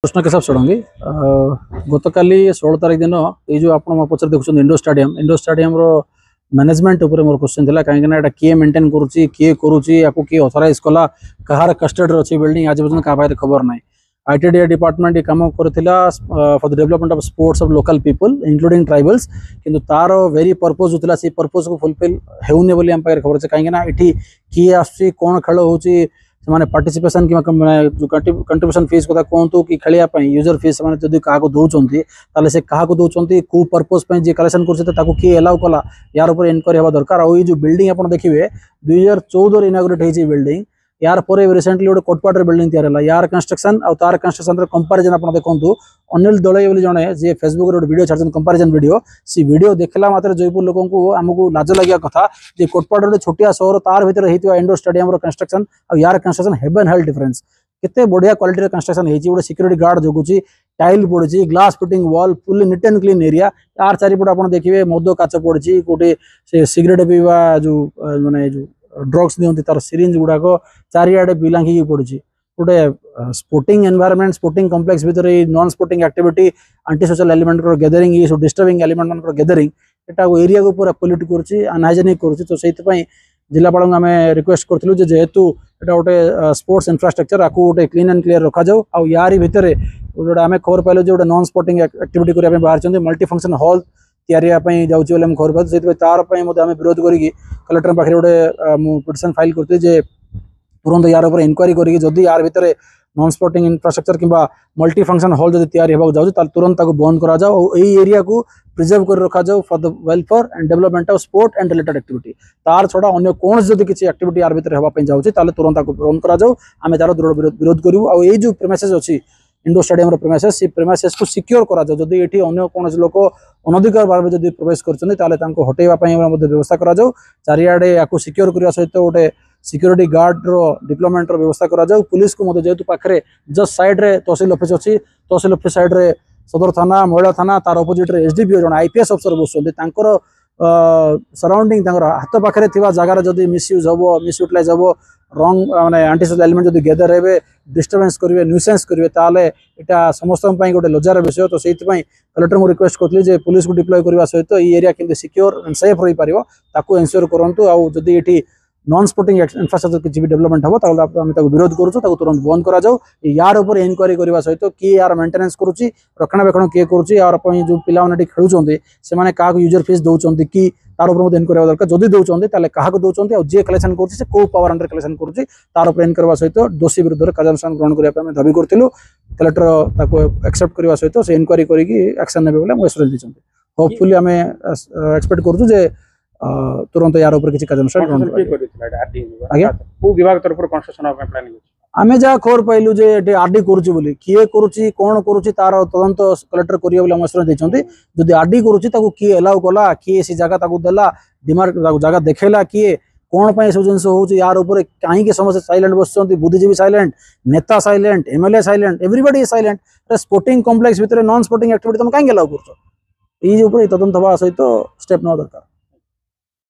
प्रश्न के साथ षडंगी गत काली 16 तारीख दिन ये जो आप पचार देखुं इंडोर स्टाडियम मैनेजमेंट उपर मोर क्वेश्चन था कहीं किए मेंटेन करुच्ची किए करुच्ची किए ऑथराइज कला कहार कस्टडी अच्छी बिल्डिंग आज पर्यटन क्या खबर ना आईटीडीए डिपार्टमेंट ये कम करथिला for the development of sports of local people including tribals किंतु तार वेरी पर्पज होता से पर्पज को फुलफिल होने बोली आम पाखे खबर कहीं ये किए आसुची कौन खेल होची से पार्टिसिपेशन कि जो कंट्रीब्यूशन फीस कथा कहतु कि खेलने यूजर फीस से क्या दौरान ताले से क्या दौरान कौ पर्पज जी कलेक्शन कर किए एलाउ कला यार ऊपर इनक्वारी हवा दरकार और ये जो बिल्डिंग आप देखिए 2014 इनागुरेट होती बिल्डिंग यार पर रिसेंटली गोटे कोटपाटर बिल्डिंग तैयार है यार कंस्ट्रक्शन और तार कंस्ट्रक्शन कंपारिजन आप देखो अनिल दलई बोली जड़े जी फेसबुक गोटे वीडियो छाड़ कंपारिजन वीडियो सी वीडियो देखला मात्र जयपुर लोक आमको लाज लगे कथा जे कोटपाटर गोटे छोटिया सहर तार भीतर होता इंडोर स्टेडियम कंस्ट्रक्शन और यार कंस्ट्रक्शन हेवन हेल्थ डिफरेंस केते बढ़िया क्वालिटी कंस्ट्रक्शन होती गोटे सिक्यूरीटी गार्ड जगुची टाइल पड़ी glass fitting wall fully neat and clean area यार चारिपट आप देखिए मद काच पड़ी गोटे से सिगरेट पीवा जो माने जो ड्रग्स दिखती तार सिरिंज गुड़ाक चारिआडे बिलांघी पड़ी गोटे स्पोर्टिंग एनवायरनमेंट स्पोर्टिंग कॉम्प्लेक्स भीतर non sporting activity aunty social element gathering ये सब डिस्टर्बिंग एलिमेंट मान गैदरिंग यहाँ एरिया को पूरा पोल्यूट कर अनहाइजेनिक कर जिलापाल आम रिक्वेस्ट करूँ जेहेतु यहाँ गोटे स्पोर्ट्स इंफ्रास्ट्रक्चर आपको गोटे क्लीन एंड क्लीयर रखा जाऊ और यार भितर जो आम खबर पाइल जो नॉन स्पोर्टिंग एक्टिविटी करने बाहर मल्टी फंक्शन हॉल तैयारी जाऊँगी बोले खबर पाई से तार आम विरोध करी कलेक्टर पाखे गोटे पिटिशन फाइल करते तुरंत यार ऊपर इनक्वारी करी जदि यार भितर नॉन स्पोर्टिंग इंफ्रास्ट्रक्चर कि मल्टी फंक्शन हॉल जब तैयारी होगा जाऊँ तुरंत बंद करा जाओ और यही एरिया को प्रिजर्व कर रखा जाओ for the welfare and development of sport and related activity तार छड़ा अन्य कौन जब किसी एक्टिविटी यार भितर होगा जाऊँगी तुरंत बंद करा जाओ आम तार दृढ़ विरोध करूँ और ये जो प्रेमिसेस अच्छी इंडोर स्टेडियम प्रेमिसेस से प्रेमिसेस को सिक्योर करा जाओ जदि ये अन्य कौन लोक अनधिकार भाव जब प्रवेश कर हटेवाई व्यवस्था करा जाओ चारिआडे या सिक्योर करने सहित गोटे सिक्योरिटी गार्ड डिप्लोमेंट व्यवस्था करा जाओ पुलिस को जेहेतु पाखे जस्ट साइड रे तहसिल ऑफिस अच्छी तहसिल ऑफिस साइड रे सदर थाना महिला थाना तार अपोजिट रे एसडीपीओ जन आईपीएस अफसर बसुँच सराउंडिंग हाथ पाखे जगार जब मिसयूज हम मिसयूटिलाइज हम रंग माने आंटी सोशल एलिमेंट जब गैदर हे डिस्टर्बेंस करेंगे न्यूसेंस करेंगे ताले यहाँ समस्त गोटे लजार विषय तो से कलेक्टर को रिक्वेस्ट करते पुलिस को डिप्लॉय करने सहित ये एरिया केमती सिक्योर एंड सेफ रही पार एनश्योर करूँ आउ जदि ये नॉन स्पोर्टिंग इंफ्रास्ट्रक्चर किसी भी डेवलपमेंट हम तो विरोध करूँ तुरंत बंद करा जाओ यार ऊपर इनक्वारी करने सहित किए यार मेंटेनेंस करुच्ची रक्षणाबेक्षण किए करुच्ची यार जो पिलाने खेलुंट से क्या यूजर फीस दौरान कि तार उपर इनक्वारी दरकार जदि दौरान क्या दौरान और जी कलेक्शन कर पावर अंडर कलेक्शन कर तार उपर इनक्वारी सहित दोषी विरुद्ध कार्यानुष्ठान ग्रहण करने दाबी करूँ कलेक्टर एक्सेप्ट करने सहित से इनक्वारी करक्शन ने बोले एश्योरेंस देते होपफुली आम एक्सपेक्ट करूँ तुरंत यार ऊपर किसी कार्यानुष्ठान आम जहाँ खबर पाइलु जे आरडी करुच्ची बोली किए करुच्ची कौन करुच्ची तार तदंत कलेक्टर करिए बोली एश्योरेंस देते जदि आरडी करुच्ची किए एलाउ कला किए सी जगह देला डिमांड जगह देखला किए कौन पाई सब जिन हो यार ऊपर कहीं समस्त साइलेंट बस बुद्धिजीवी साइलेंट नेता silent MLA silent everybody silent sporting complex भितर नॉन स्पोर्टिंग एक्टिविटी तुम कहीं एलाउ कर तदंत हवा सहित स्टेप ना दरकार।